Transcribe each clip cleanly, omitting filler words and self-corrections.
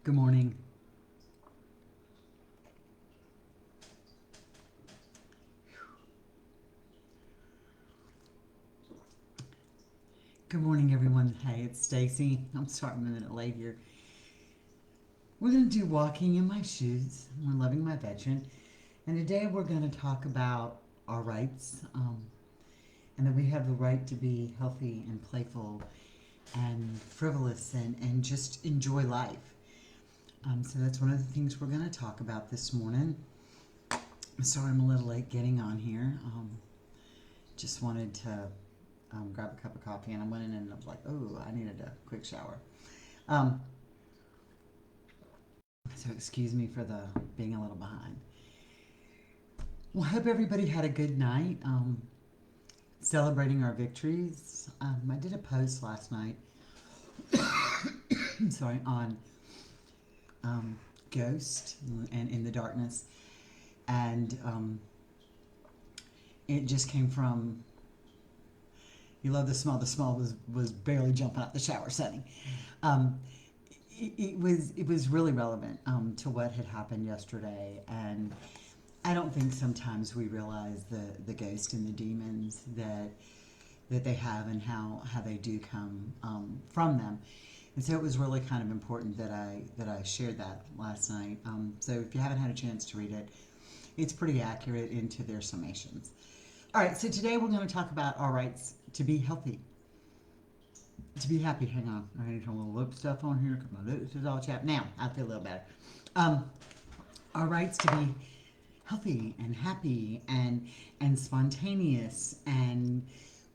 Good morning. Good morning, everyone. Hey, it's Stacy. I'm starting a minute late here. We're going to do walking in my shoes. We're loving my veteran. And today we're going to talk about our rights and that we have the right to be healthy and playful and frivolous and just enjoy life. So that's one of the things we're going to talk about this morning. Sorry I'm a little late getting on here. Just wanted to grab a cup of coffee, and I went in and I was like, oh, I needed a quick shower. Um, so excuse me for the being a little behind. Well, I hope everybody had a good night celebrating our victories. I did a post last night, sorry, on Ghost and In the Darkness, and it just came from you love the smell. The smell was barely jumping out the shower setting. Um, it was really relevant to what had happened yesterday, and I don't think sometimes we realize the ghost and the demons that they have and how they do come from them. And so it was really kind of important that I shared that last night. So if you haven't had a chance to read it, it's pretty accurate into their summations. All right, so today we're going to talk about our rights to be healthy, to be happy. Hang on, I need some little lip stuff on here because my lips is all chapped. Now I feel a little better. Um, our rights to be healthy and happy and spontaneous, and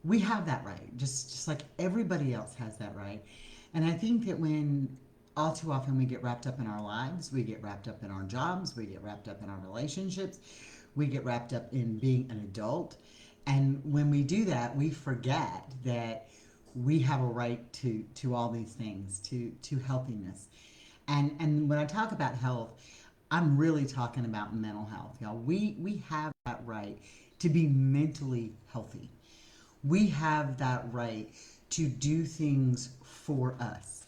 we have that right, just like everybody else has that right. And I think that when all too often we get wrapped up in our lives, we get wrapped up in our jobs, we get wrapped up in our relationships, we get wrapped up in being an adult. And when we do that, we forget that we have a right to all these things, to healthiness. And when I talk about health, I'm really talking about mental health, y'all. We have that right to be mentally healthy. We have that right to do things for us.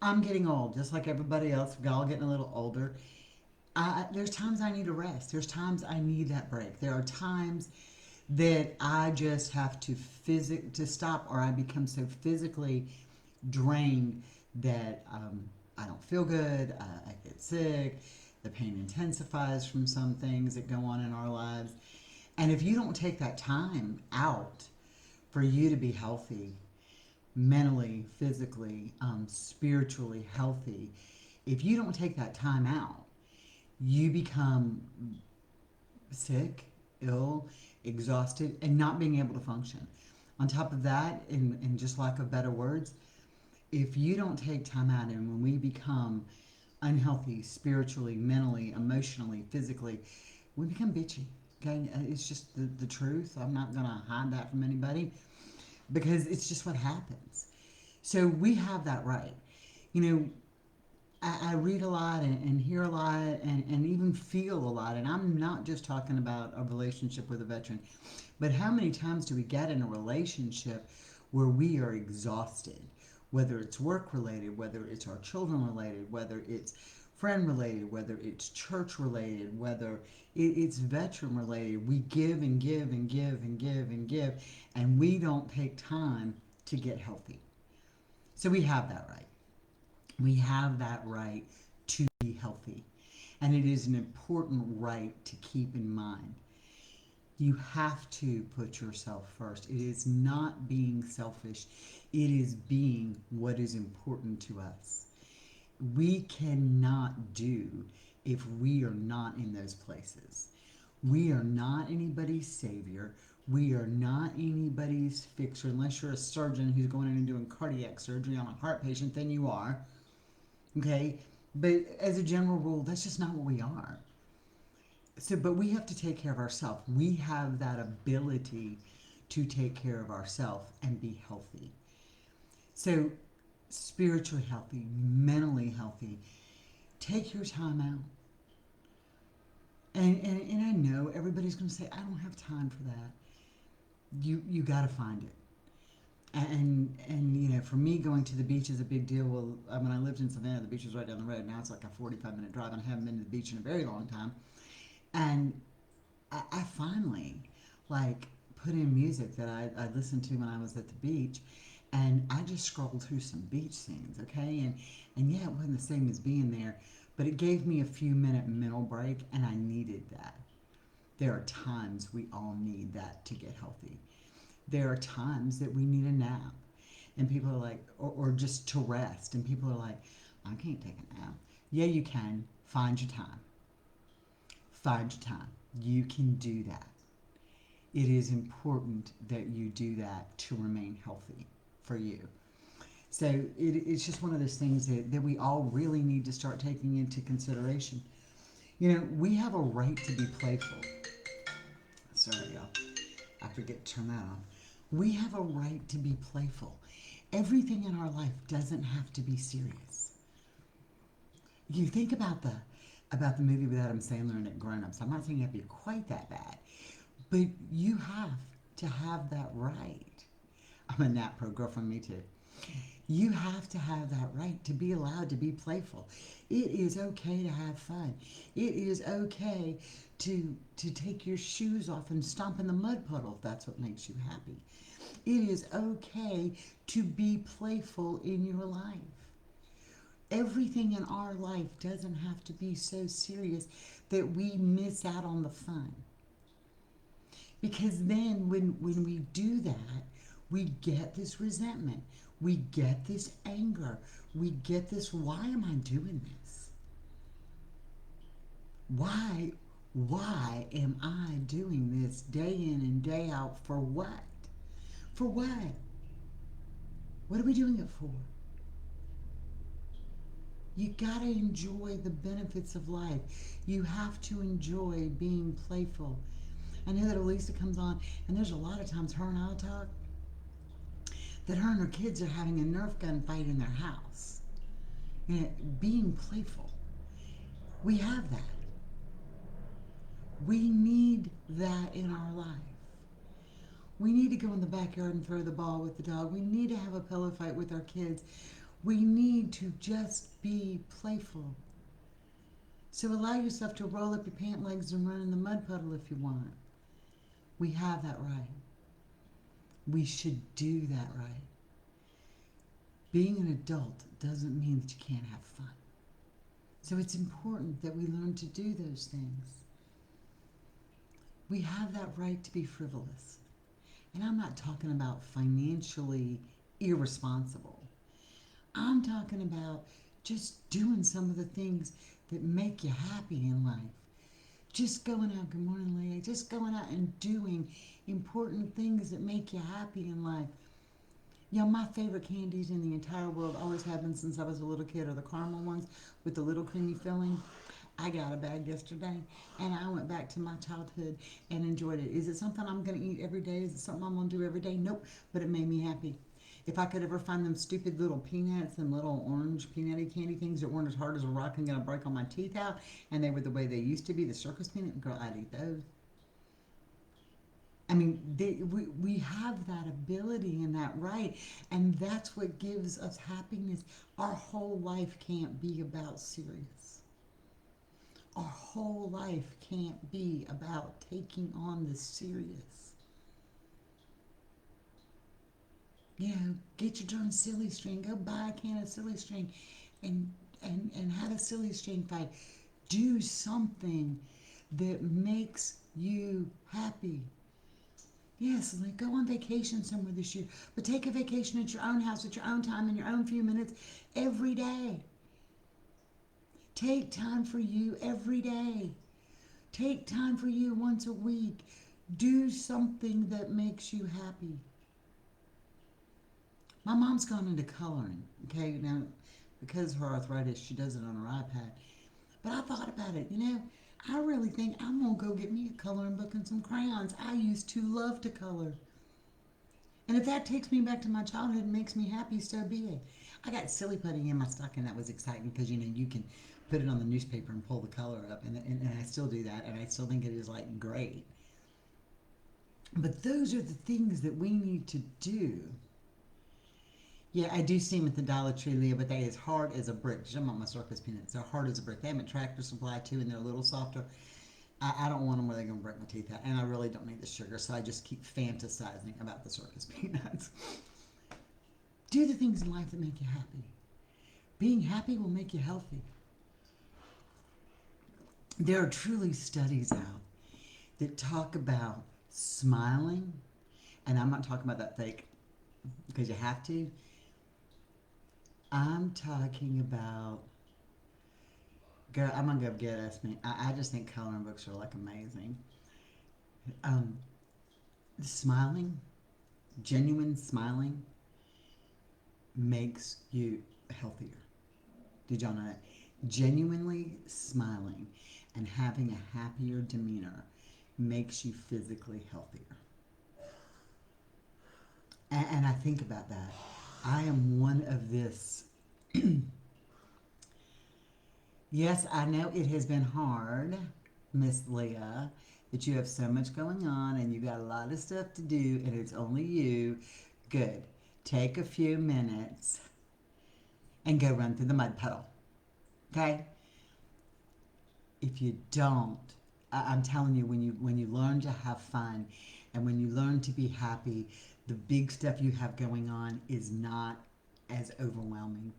I'm getting old, just like everybody else. We're all getting a little older. There's times I need a rest. There's times I need that break. There are times that I just have to stop, or I become so physically drained that I don't feel good. I get sick. The pain intensifies from some things that go on in our lives. And if you don't take that time out for you to be healthy, mentally, physically, spiritually healthy, if you don't take that time out, you become sick, ill, exhausted, and not being able to function. On top of that, in just lack of better words, if you don't take time out, and when we become unhealthy spiritually, mentally, emotionally, physically, we become bitchy. Okay, it's just the truth. I'm not gonna hide that from anybody because it's just what happens. So we have that right. You know, I read a lot and hear a lot and even feel a lot. And I'm not just talking about a relationship with a veteran, but how many times do we get in a relationship where we are exhausted? Whether it's work related, whether it's our children related, whether it's friend related, whether it's church related, whether it's veteran related, we give and give and give and give and give, and we don't take time to get healthy. So we have that right. We have that right to be healthy. And it is an important right to keep in mind. You have to put yourself first. It is not being selfish, it is being what is important to us. We cannot do if we are not in those places. We are not anybody's savior. We are not anybody's fixer. Unless you're a surgeon who's going in and doing cardiac surgery on a heart patient, then you are. Okay? But as a general rule, that's just not what we are. So, but we have to take care of ourselves. We have that ability to take care of ourselves and be healthy. So, spiritually healthy, mentally healthy, take your time out. And I know everybody's going to say, I don't have time for that. You got to find it. And you know, for me, going to the beach is a big deal. Well, when I lived in Savannah, the beach was right down the road. Now it's like a 45-minute drive, and I haven't been to the beach in a very long time. And I finally like put in music that I listened to when I was at the beach, and I just scrolled through some beach scenes, okay? And yeah, it wasn't the same as being there, but it gave me a few minute mental break, and I needed that. There are times we all need that to get healthy. There are times that we need a nap, and people are like, or just to rest, and people are like, I can't take a nap. Yeah, you can. Find your time. Find your time. You can do that. It is important that you do that to remain healthy for you. So it's just one of those things that we all really need to start taking into consideration. You know, we have a right to be playful. Sorry, y'all. I forget to turn that on. We have a right to be playful. Everything in our life doesn't have to be serious. You think about the movie with Adam Sandler and it Grown Ups. I'm not saying it have to be quite that bad, but you have to have that right. I'm a nap pro girlfriend, me too. You have to have that right to be allowed to be playful. It is okay to have fun. It is okay to take your shoes off and stomp in the mud puddle if that's what makes you happy. It is okay to be playful in your life. Everything in our life doesn't have to be so serious that we miss out on the fun. Because then when we do that, we get this resentment. We get this anger. We get this, why am I doing this? Why am I doing this day in and day out for what? For what? What are we doing it for? You gotta enjoy the benefits of life. You have to enjoy being playful. I know that Elisa comes on, and there's a lot of times her and I talk that her and her kids are having a Nerf gun fight in their house. You know, being playful. We have that. We need that in our life. We need to go in the backyard and throw the ball with the dog. We need to have a pillow fight with our kids. We need to just be playful. So allow yourself to roll up your pant legs and run in the mud puddle if you want. We have that right. We should do that right. Being an adult doesn't mean that you can't have fun. So it's important that we learn to do those things. We have that right to be frivolous. And I'm not talking about financially irresponsible. I'm talking about just doing some of the things that make you happy in life. Just going out, good morning, Leah. Just going out and doing important things that make you happy in life. You know, my favorite candies in the entire world always have been since I was a little kid are the caramel ones with the little creamy filling. I got a bag yesterday and I went back to my childhood and enjoyed it. Is it something I'm going to eat every day? Is it something I'm going to do every day? Nope, but it made me happy. If I could ever find them stupid little peanuts and little orange peanutty candy things that weren't as hard as a rock and going to break all my teeth out, and they were the way they used to be, the circus peanut, girl, I'd eat those. I mean, we have that ability and that right, and that's what gives us happiness. Our whole life can't be about serious. Our whole life can't be about taking on the serious. You know, get your darn silly string. Go buy a can of silly string and have a silly string fight. Do something that makes you happy. Yes, like go on vacation somewhere this year, but take a vacation at your own house, at your own time, in your own few minutes every day. Take time for you every day. Take time for you once a week. Do something that makes you happy. My mom's gone into coloring, okay? Now, because of her arthritis, she does it on her iPad. But I thought about it, you know, I really think I'm going to go get me a coloring book and some crayons. I used to love to color. And if that takes me back to my childhood and makes me happy, so be it. I got silly putty in my stocking. That was exciting because, you know, you can put it on the newspaper and pull the color up. And I still do that, and I still think it is, like, great. But those are the things that we need to do Yeah, I do see them at the Dollar Tree, Leah, but they as hard as a brick. I'm on my circus peanuts. They're hard as a brick. They have them at Tractor Supply too, and they're a little softer. I don't want them where they're going to break my teeth out, and I really don't need the sugar, so I just keep fantasizing about the circus peanuts. Do the things in life that make you happy. Being happy will make you healthy. There are truly studies out that talk about smiling, and I'm not talking about that fake because you have to. I'm talking about, girl, I'm gonna go get us me. I just think coloring books are like amazing. Um, Smiling, genuine smiling, makes you healthier. Did y'all know that? Genuinely smiling and having a happier demeanor makes you physically healthier. And I think about that. I am one of this. Yes, I know it has been hard, Miss Leah, that you have so much going on and you got a lot of stuff to do and it's only you. Good. Take a few minutes and go run through the mud puddle. Okay? If you don't, I'm telling you, when you learn to have fun and when you learn to be happy, the big stuff you have going on is not as overwhelming.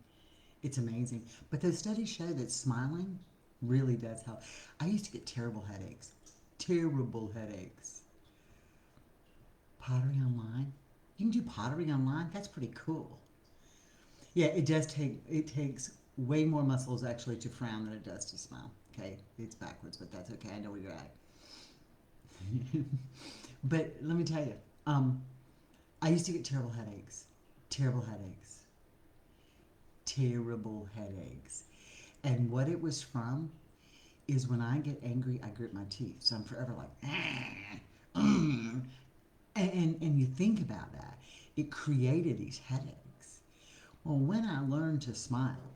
It's amazing. But those studies show that smiling really does help. I used to get terrible headaches. Terrible headaches. Pottery online? You can do pottery online? That's pretty cool. Yeah, it takes way more muscles actually to frown than it does to smile. Okay, it's backwards, but that's okay. I know where you're at. But let me tell you, um, I used to get terrible headaches. Terrible headaches. Terrible headaches. And what it was from is when I get angry, I grit my teeth. So I'm forever like, and you think about that. It created these headaches. Well, when I learned to smile,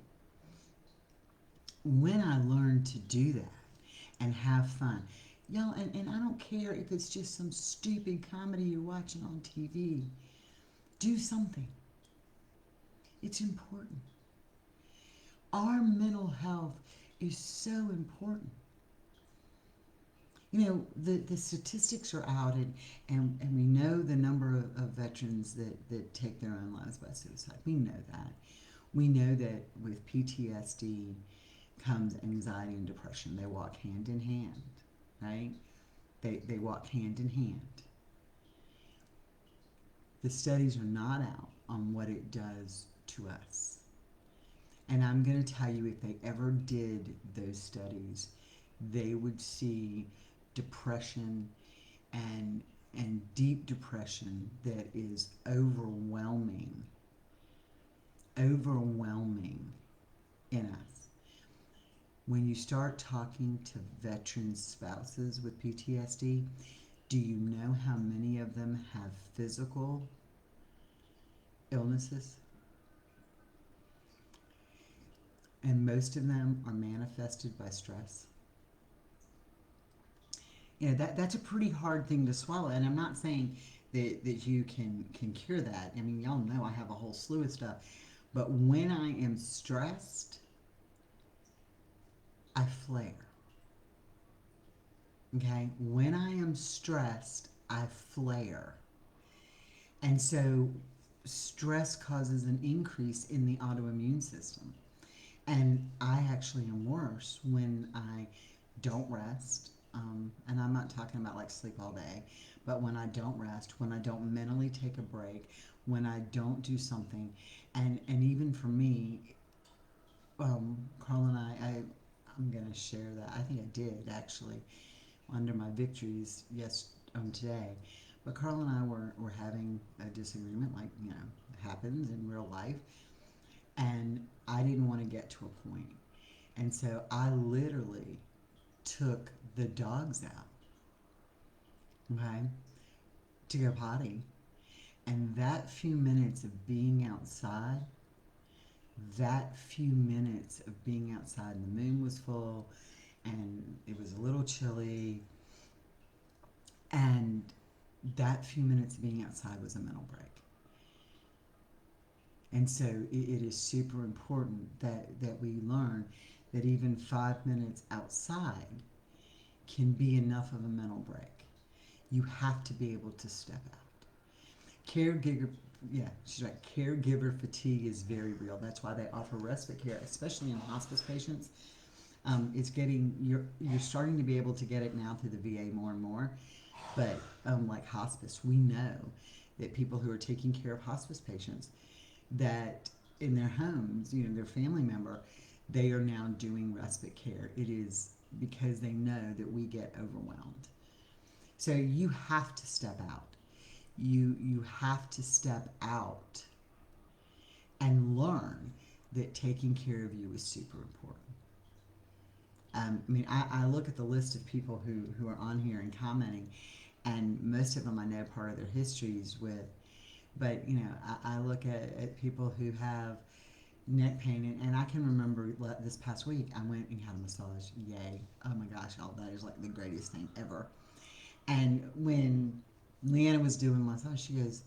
when I learned to do that and have fun, y'all, and I don't care if it's just some stupid comedy you're watching on TV, do something. It's important. Our mental health is so important. You know, the statistics are out, and we know the number of veterans that take their own lives by suicide. We know that. We know that with PTSD comes anxiety and depression. They walk hand in hand, right? They walk hand in hand. The studies are not out on what it does to us. And I'm going to tell you, if they ever did those studies, they would see depression and deep depression that is overwhelming in us. When you start talking to veteran spouses with PTSD, do you know how many of them have physical illnesses? And most of them are manifested by stress. You know, that's a pretty hard thing to swallow, and I'm not saying that you can cure that. I mean, y'all know I have a whole slew of stuff, but when I am stressed, I flare. Okay, when I am stressed, I flare. And so stress causes an increase in the autoimmune system. And I actually am worse when I don't rest. And I'm not talking about like sleep all day, but when I don't rest, when I don't mentally take a break, when I don't do something, and even for me, Carl and I'm gonna share that. I think I did actually under my victories today. But Carl and I were having a disagreement, like happens in real life, and I didn't want to get to a point, and so I literally took the dogs out, okay, to go potty. And that few minutes of being outside, and the moon was full, and it was a little chilly, and that few minutes of being outside was a mental break. And so it is super important that we learn that even 5 minutes outside can be enough of a mental break. You have to be able to step out. Caregiver, yeah, she's right. Caregiver fatigue is very real. That's why they offer respite care, especially in hospice patients. It's getting you're starting to be able to get it now through the VA more and more. But like hospice, we know that people who are taking care of hospice patients, that in their homes, their family member, they are now doing respite care. It is because they know that we get overwhelmed. So you have to step out. You have to step out and learn that taking care of you is super important. I look at the list of people who are on here and commenting, and most of them I know part of their histories with. But I look at people who have neck pain, and I can remember this past week I went and had a massage. Yay! Oh my gosh, all that is like the greatest thing ever. And when Leanna was doing my massage, she goes,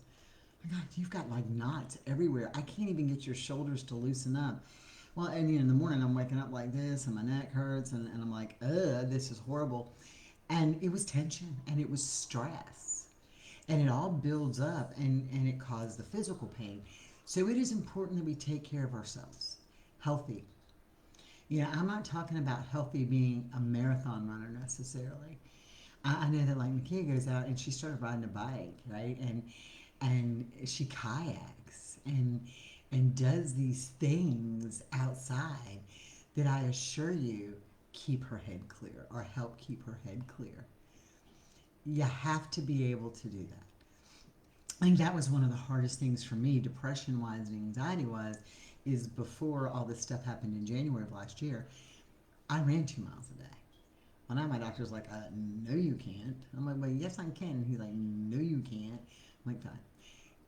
"Oh my God, you've got like knots everywhere. I can't even get your shoulders to loosen up." Well, and in the morning I'm waking up like this, and my neck hurts, and I'm like, "Ugh, this is horrible." And it was tension, and it was stress, and it all builds up, and it caused the physical pain. So it is important that we take care of ourselves. Healthy. I'm not talking about healthy being a marathon runner necessarily. I know that like Nakia goes out and she started riding a bike, right? And she kayaks and does these things outside that I assure you keep her head clear or help keep her head clear. You have to be able to do that. I think that was one of the hardest things for me, depression wise and anxiety wise, is before all this stuff happened in January of last year, I ran 2 miles a day. Well, now my doctor's like, no, you can't. I'm like, well, yes, I can. And he's like, no, you can't. I'm like, fine.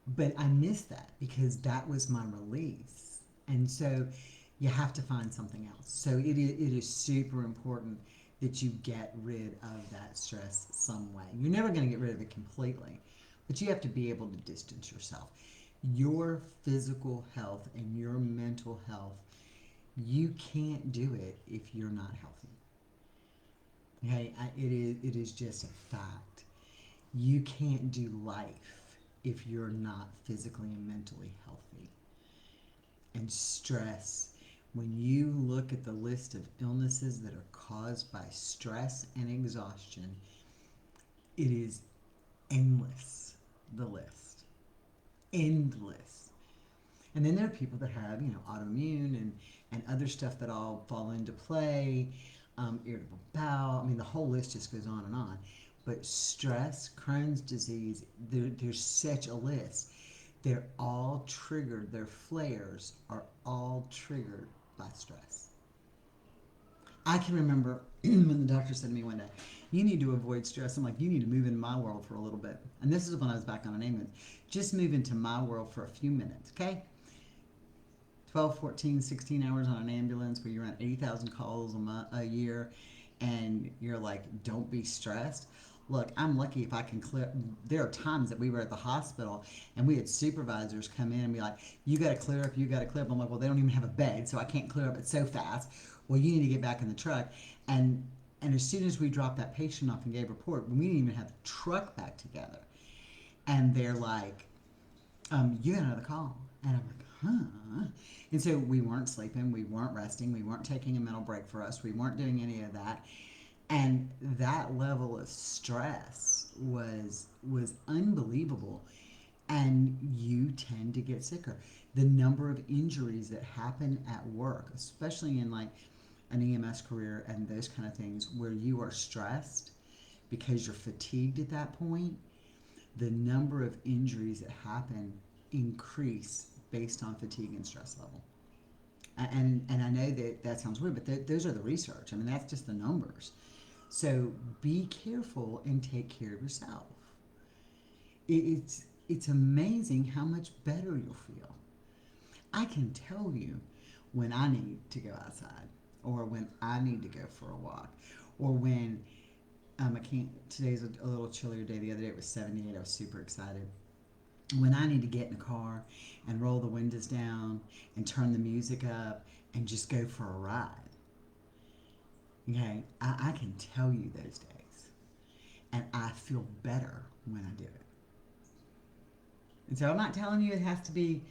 But I missed that because that was my release. And so you have to find something else. So it is super important that you get rid of that stress some way. You're never going to get rid of it completely, but you have to be able to distance yourself. Your physical health and your mental health, you can't do it if you're not healthy. Okay, it is just a fact. You can't do life if you're not physically and mentally healthy. And stress, when you look at the list of illnesses that are caused by stress and exhaustion, it is endless, the list. Endless. And then there are people that have, autoimmune and other stuff that all fall into play, irritable bowel. I mean, the whole list just goes on and on. But stress, Crohn's disease, there's such a list. They're all triggered, their flares are all triggered by stress. I can remember when the doctor said to me one day, "You need to avoid stress." I'm like, "You need to move into my world for a little bit." And this is when I was back on an ambulance. "Just move into my world for a few minutes, okay?" 12, 14, 16 hours on an ambulance where you're on 80,000 calls a year, and you're like, don't be stressed. Look, I'm lucky if I can clear. There are times that we were at the hospital and we had supervisors come in and be like, "You got to clear up, you got to clear up." I'm like, "Well, they don't even have a bed, so I can't clear up it so fast." "Well, you need to get back in the truck." And as soon as we dropped that patient off and gave a report, we didn't even have the truck back together. And they're like, "You got another call." And I'm like, "Huh?" And so we weren't sleeping, we weren't resting, we weren't taking a mental break for us, we weren't doing any of that. And that level of stress was unbelievable. And you tend to get sicker. The number of injuries that happen at work, especially in like an EMS career and those kind of things, where you are stressed because you're fatigued at that point, the number of injuries that happen increase based on fatigue and stress level. And I know that sounds weird, but those are the research. I mean, that's just the numbers. So be careful and take care of yourself. It's amazing how much better you'll feel. I can tell you when I need to go outside, or when I need to go for a walk, or when I can't. Today's a little chillier day. The other day it was 78. I was super excited. when I need to get in the car and roll the windows down and turn the music up and just go for a ride. Okay, I can tell you those days, and I feel better when I do it. And so I'm not telling you it has to be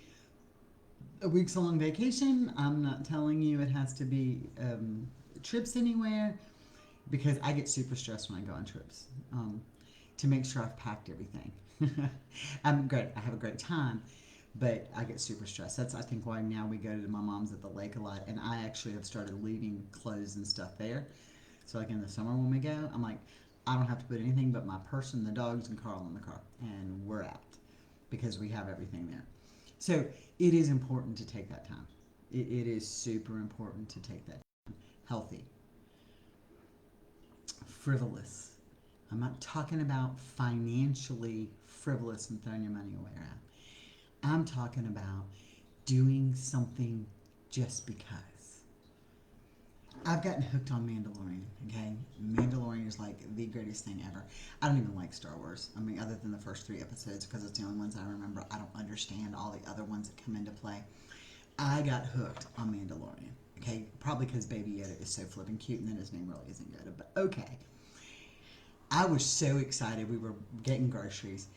a week's long vacation. I'm not telling you it has to be trips anywhere because I get super stressed when I go on trips to make sure I've packed everything. I'm great. I have a great time, but I get super stressed. That's I think why now we go to my mom's at the lake a lot, and I actually have started leaving clothes and stuff there. So like in the summer when we go, I'm like, I don't have to put anything but my purse and the dogs and Carl in the car, and we're out because we have everything there. So it is important to take that time. It is super important to take that time. Healthy, frivolous. I'm not talking about financially frivolous and throwing your money away around. I'm talking about doing something just because. I've gotten hooked on Mandalorian, okay? Mandalorian is like the greatest thing ever. I don't even like Star Wars. I mean, other than the first 3 episodes, because it's the only ones I remember. I don't understand all the other ones that come into play. I got hooked on Mandalorian, okay? Probably because Baby Yoda is so flippin' cute, and then his name really isn't Yoda, but okay. I was so excited. We were getting groceries.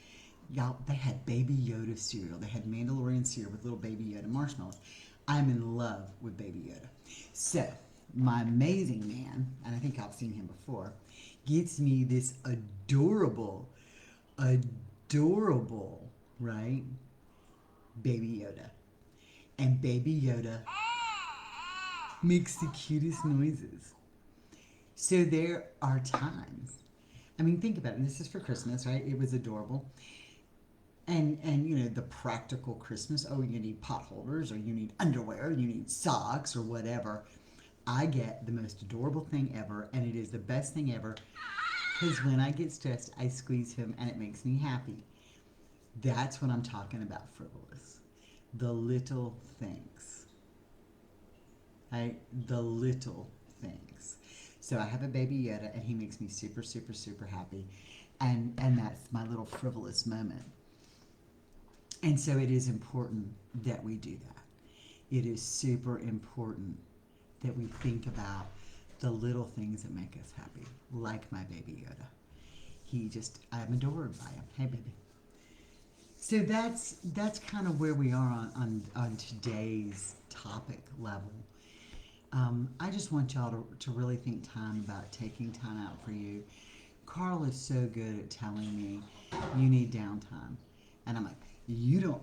Y'all, they had Baby Yoda cereal. They had Mandalorian cereal with little Baby Yoda marshmallows. I'm in love with Baby Yoda. So, my amazing man, and I think I've seen him before, gets me this adorable, right? Baby Yoda. And Baby Yoda makes the cutest noises. So there are times. I mean, think about it. This is for Christmas, right? It was adorable. And you know the practical Christmas. Oh, you need pot holders, or you need underwear, you need socks, or whatever. I get the most adorable thing ever, and it is the best thing ever. Because when I get stressed, I squeeze him, and it makes me happy. That's what I'm talking about, frivolous. The little things, right? The little things. So I have a Baby Yoda, and he makes me super, super, super happy, and that's my little frivolous moment. And so it is important that we do that. It is super important that we think about the little things that make us happy, like my Baby Yoda. I'm adored by him. Hey, baby. So that's kind of where we are on today's topic level. I just want y'all to really think time about taking time out for you. Carl is so good at telling me you need downtime. And I'm like, you don't,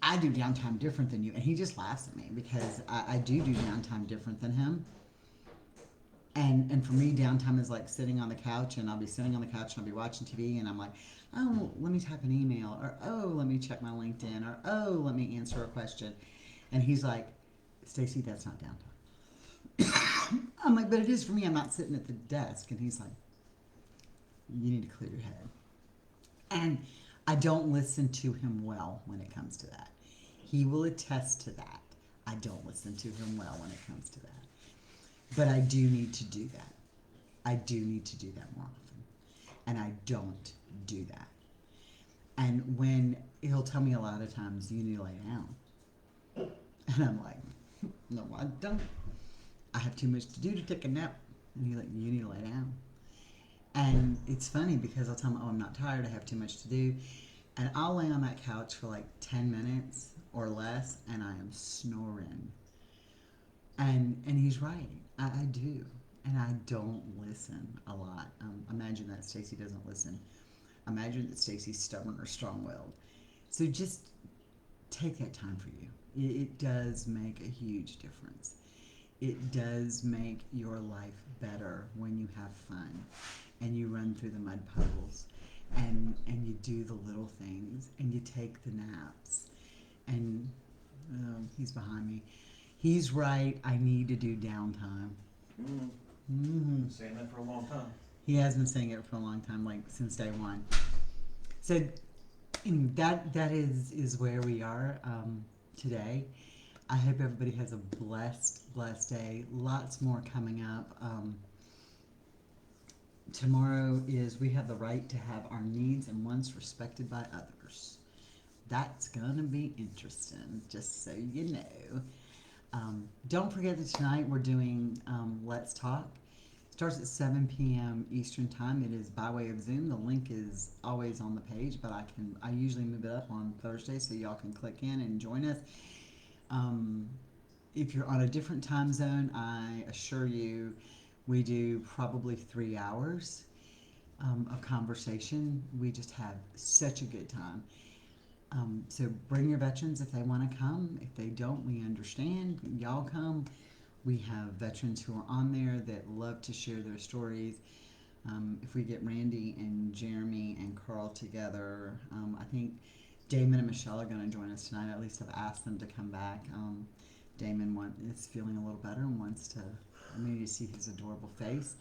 I do downtime different than you. And he just laughs at me because I do downtime different than him. And for me, downtime is like sitting on the couch, and I'll be sitting on the couch and I'll be watching TV, and I'm like, oh, let me type an email, or oh, let me check my LinkedIn, or oh, let me answer a question. And he's like, Stacy, that's not downtime. I'm like, but it is for me. I'm not sitting at the desk. And he's like, you need to clear your head. And I don't listen to him well when it comes to that. He will attest to that. I don't listen to him well when it comes to that. But I do need to do that. I do need to do that more often. And I don't do that. And when he'll tell me a lot of times, you need to lay down. And I'm like, no, I don't. I have too much to do to take a nap. And he's like, you need to lay down. And it's funny because I'll tell him, oh, I'm not tired. I have too much to do. And I'll lay on that couch for like 10 minutes or less, and I am snoring. And he's right. I do. And I don't listen a lot. Imagine that Stacy doesn't listen. Imagine that Stacy's stubborn or strong-willed. So just take that time for you. It does make a huge difference. It does make your life better when you have fun and you run through the mud puddles and you do the little things and you take the naps. And he's behind me. He's right. I need to do downtime. Mm-hmm. Saying that for a long time. He has been saying it for a long time, like since day one. So that is where we are today. I hope everybody has a blessed day. Lots more coming up. Tomorrow is we have the right to have our needs and wants respected by others. That's gonna be interesting, just so you know. Don't forget that tonight we're doing Let's Talk. Starts at 7 p.m. Eastern Time. It is by way of Zoom. The link is always on the page, but I usually move it up on Thursday so y'all can click in and join us. Um, if you're on a different time zone, I assure you, we do probably 3 hours of conversation. We just have such a good time. So bring your veterans if they want to come. If they don't, we understand. Y'all come. We have veterans who are on there that love to share their stories. If we get Randy and Jeremy and Carl together, I think Damon and Michelle are going to join us tonight. At least I've asked them to come back. Damon is feeling a little better and wants to maybe see his adorable face.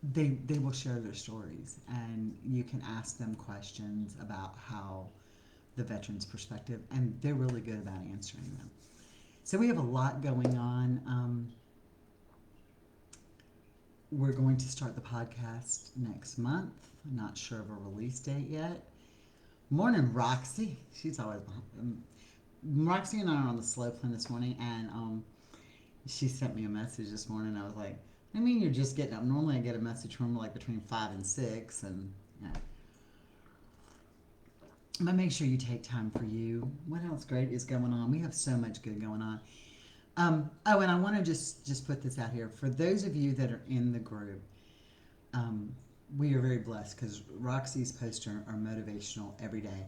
They will share their stories, and you can ask them questions about how the veterans' perspective, and they're really good about answering them. So we have a lot going on. We're going to start the podcast next month. I'm not sure of a release date yet. Morning, Roxy. She's always Roxy and I are on the slow plan this morning, and she sent me a message this morning. I was like, I mean, you're just getting up. Normally I get a message from like between 5 and 6, and but make sure you take time for you. What else great is going on? We have so much good going on. Oh, and I want to just put this out here. For those of you that are in the group, we are very blessed because Roxy's posts are motivational every day.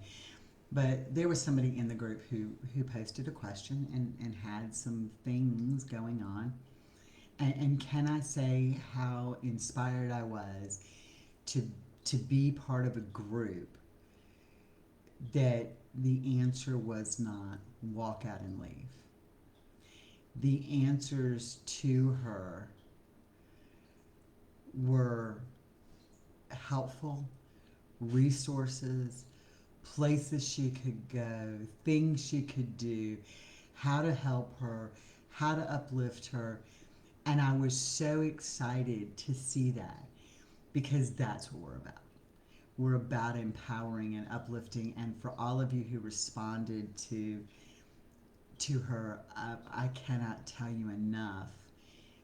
But there was somebody in the group who posted a question and had some things going on. And can I say how inspired I was to be part of a group that the answer was not walk out and leave. The answers to her were helpful, resources, places she could go, things she could do, how to help her, how to uplift her. And I was so excited to see that because that's what we're about. We're about empowering and uplifting. And for all of you who responded to her, I cannot tell you enough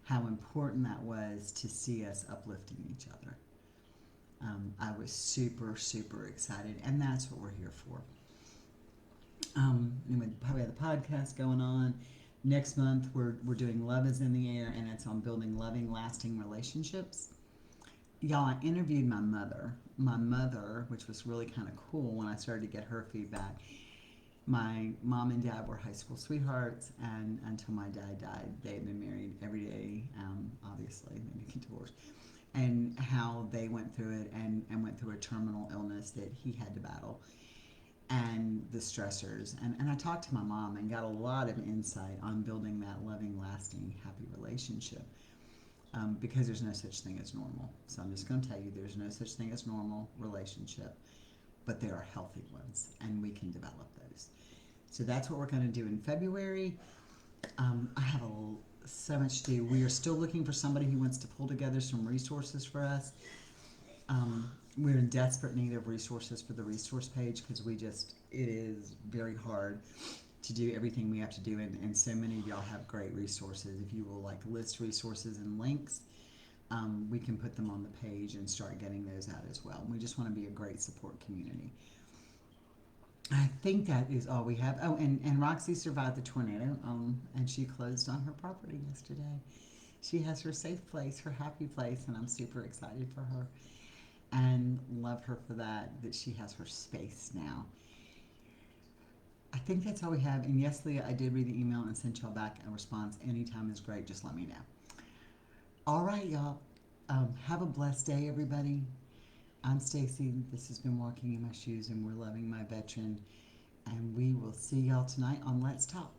how important that was to see us uplifting each other. I was super, super excited, and that's what we're here for. We probably have the podcast going on. Next month, we're doing Love is in the Air, and it's on building loving, lasting relationships. Y'all, I interviewed my mother. My mother, which was really kind of cool when I started to get her feedback. My mom and dad were high school sweethearts, and until my dad died, they had been married every day, obviously, they became divorced. And how they went through it and went through a terminal illness that he had to battle, and the stressors. And I talked to my mom and got a lot of insight on building that loving, lasting, happy relationship. Because there's no such thing as normal. So I'm just going to tell you there's no such thing as normal relationship, but there are healthy ones, and we can develop those. So that's what we're going to do in February. I have so much to do. We are still looking for somebody who wants to pull together some resources for us. We're in desperate need of resources for the resource page because it is very hard to do everything we have to do, and so many of y'all have great resources. If you will list resources and links, we can put them on the page and start getting those out as well. We just want to be a great support community. I think that is all we have. Oh, and Roxy survived the tornado, and she closed on her property yesterday. She has her safe place, her happy place, and I'm super excited for her and love her for that she has her space now. I think that's all we have. And yes, Leah, I did read the email and sent y'all back a response. Anytime is great. Just let me know. All right, y'all. Have a blessed day, everybody. I'm Stacy. This has been Walking in My Shoes, and we're loving my veteran. And we will see y'all tonight on Let's Talk.